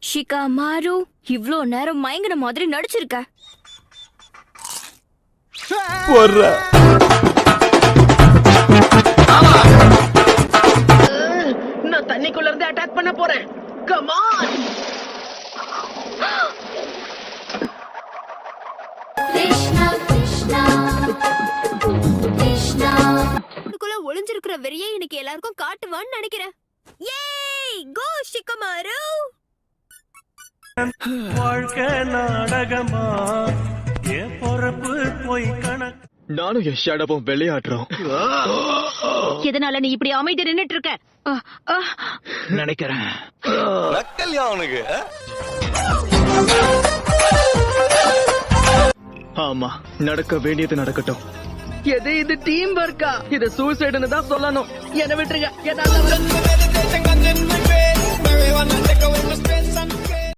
ஷிகாமாரு இவ்ளோ நேரம் மயங்கின மாதிரி நடிச்சிருக்க. நான் தண்ணிக்குள்ள இருந்து அட்டாக் பண்ண போறேன். Come on. கிருஷ்ணா கிருஷ்ணா கிருஷ்ணா இதுக்குள்ள ஒளிஞ்சிருக்கிற வெறியை இன்னைக்கு எல்லாருக்கும் காட்டுவான்னு நினைக்கிறேன். ஏய் கோ ஷிகாமாரு. வாழ்க்கை நாடகமா என் பொறப்பு போய் கணக்கு. நானும் என் ஷேடவும் விளையாடுறோம். எதனால நீ இப்படி அமைதி நின்னுட்டு இருக்க? நினைக்கிறேன் அவனுக்கு ஆமா, நடக்க வேண்டியது நடக்கட்டும். எது இது டீம் ஒர்க்கா? இது சூசைடுன்னு தான் சொல்லணும். என்ன விட்டுருங்க.